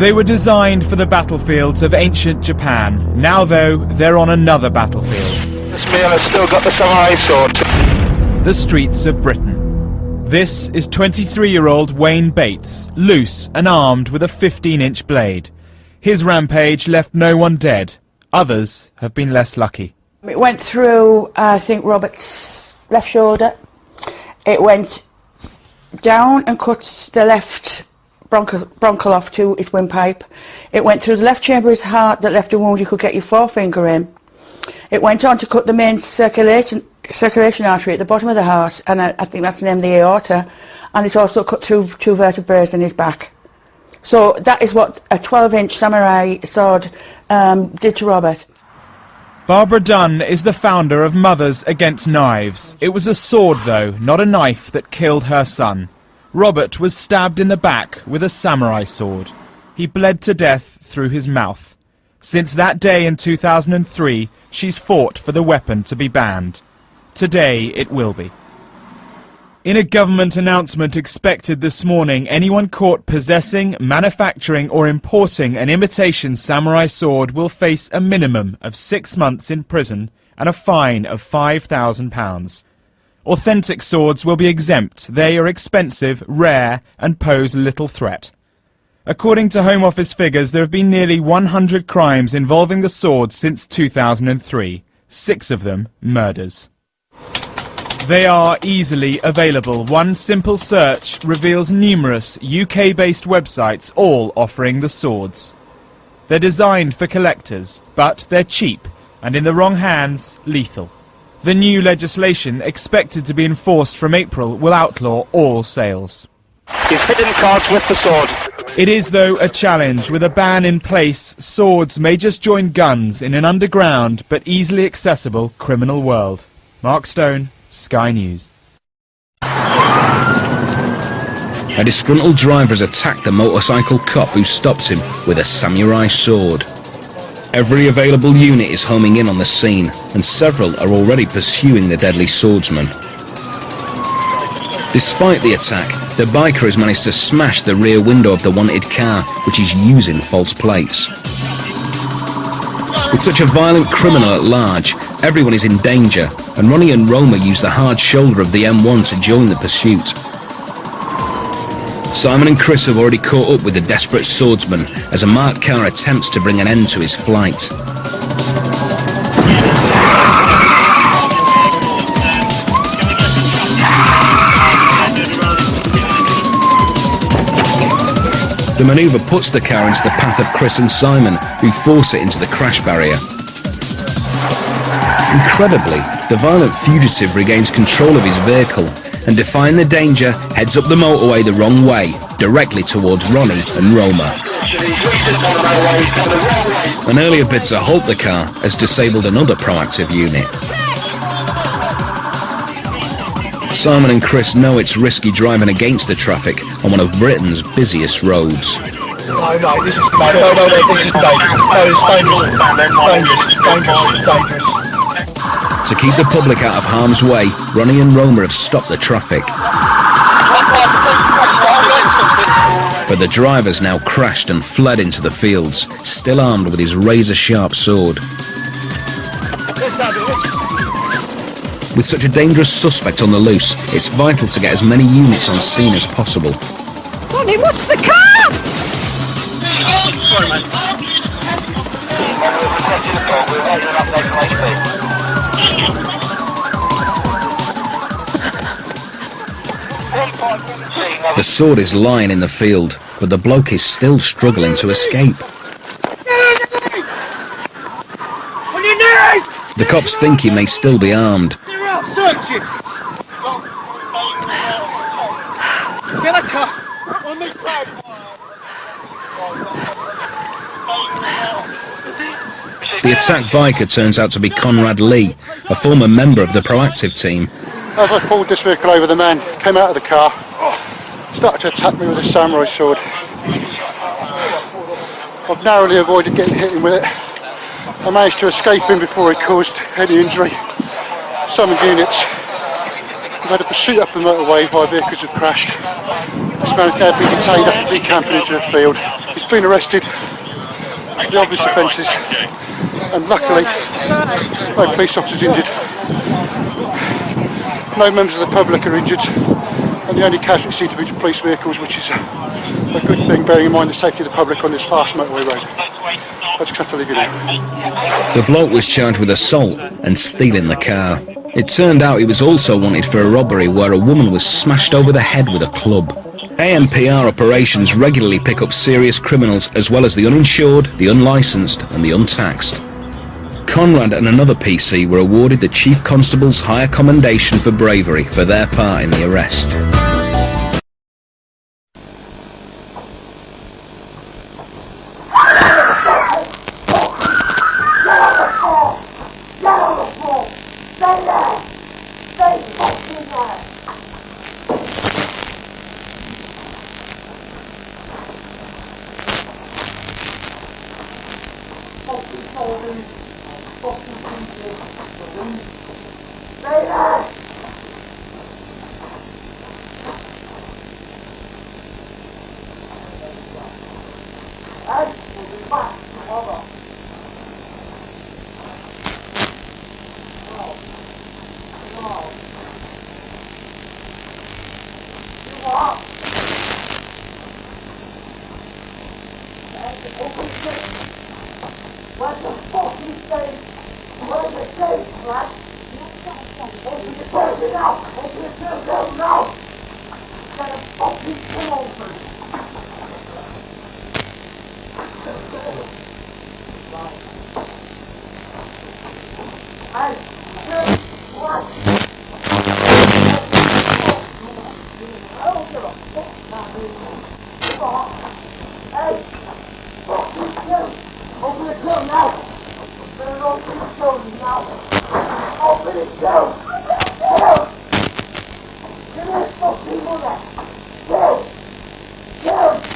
They were designed for the battlefields of ancient Japan. Now, though, they're on another battlefield. This man has still got the samurai sword. The streets of Britain. This is 23-year-old Wayne Bates, loose and armed with a 15-inch blade. His rampage left no one dead. Others have been less lucky. It went through, I think, Robert's left shoulder. It went down and cut the left bronchial off to his windpipe. It went through the left chamber of his heart that left a wound you could get your forefinger in. It went on to cut the main circulation artery at the bottom of the heart, and I think that's named the aorta, and it also cut through 2 vertebrae in his back. So that is what a 12-inch samurai sword did to Robert. Barbara Dunn is the founder of Mothers Against Knives. It was a sword, though, not a knife, that killed her son. Robert was stabbed in the back with a samurai sword. He bled to death through his mouth. Since that day in 2003, she's fought for the weapon to be banned. Today it will be. In a government announcement expected this morning, anyone caught possessing, manufacturing or importing an imitation samurai sword will face a minimum of 6 months in prison and a fine of £5,000. Authentic swords will be exempt. They are expensive, rare and pose little threat. According to Home Office figures, there have been nearly 100 crimes involving the sword since 2003, 6 of them murders. They are easily available. One simple search reveals numerous UK-based websites all offering the swords. They're designed for collectors, but they're cheap and in the wrong hands, lethal. The new legislation, expected to be enforced from April, will outlaw all sales. He's hidden cards with the sword. It is, though, a challenge. With a ban in place, swords may just join guns in an underground but easily accessible criminal world. Mark Stone, Sky News. A disgruntled driver has attacked the motorcycle cop who stopped him with a samurai sword. Every available unit is homing in on the scene, and several are already pursuing the deadly swordsman. Despite the attack, the biker has managed to smash the rear window of the wanted car, which is using false plates. With such a violent criminal at large, everyone is in danger, and Ronnie and Roma use the hard shoulder of the M1 to join the pursuit. Simon and Chris have already caught up with the desperate swordsman as a marked car attempts to bring an end to his flight. The manoeuvre puts the car into the path of Chris and Simon, who force it into the crash barrier. Incredibly, the violent fugitive regains control of his vehicle and, defying the danger, heads up the motorway the wrong way, directly towards Ronnie and Roma. An earlier bid to halt the car has disabled another proactive unit. Simon and Chris know it's risky driving against the traffic on one of Britain's busiest roads. This is dangerous. It's dangerous. To keep the public out of harm's way, Ronnie and Roma have stopped the traffic. But the driver's now crashed and fled into the fields, still armed with his razor-sharp sword. With such a dangerous suspect on the loose, it's vital to get as many units on scene as possible. Ronnie, watch the car! Sorry, mate. The sword is lying in the field, but the bloke is still struggling to escape. The cops think he may still be armed. The attacked biker turns out to be Conrad Lee, a former member of the proactive team. As I pulled this vehicle over, the man came out of the car, started to attack me with a samurai sword. I've narrowly avoided getting hit him with it. I managed to escape him before he caused any injury. Summoned units. We've had a pursuit up the motorway while vehicles have crashed. This man has now been detained after decamping into a field. He's been arrested for the obvious offences, and luckily no police officers injured. No members of the public are injured, and the only casualties seem to be the police vehicles, which is a good thing, bearing in mind the safety of the public on this fast motorway road. I just have to leave you now. The bloke was charged with assault and stealing the car. It turned out he was also wanted for a robbery where a woman was smashed over the head with a club. ANPR operations regularly pick up serious criminals as well as the uninsured, the unlicensed and the untaxed. Conrad and another PC were awarded the Chief Constable's Higher Commendation for bravery for their part in the arrest. What the fuck you say? Where's the safe, lad? Open the door now! Open the door now! Get a fucking come open! Hey, hey, what? I don't give a fuck about this. Come on. Hey, fuck you! Open the door now! Better open the door now! Open the door! Go! Give me a fucking mother! Go! Go!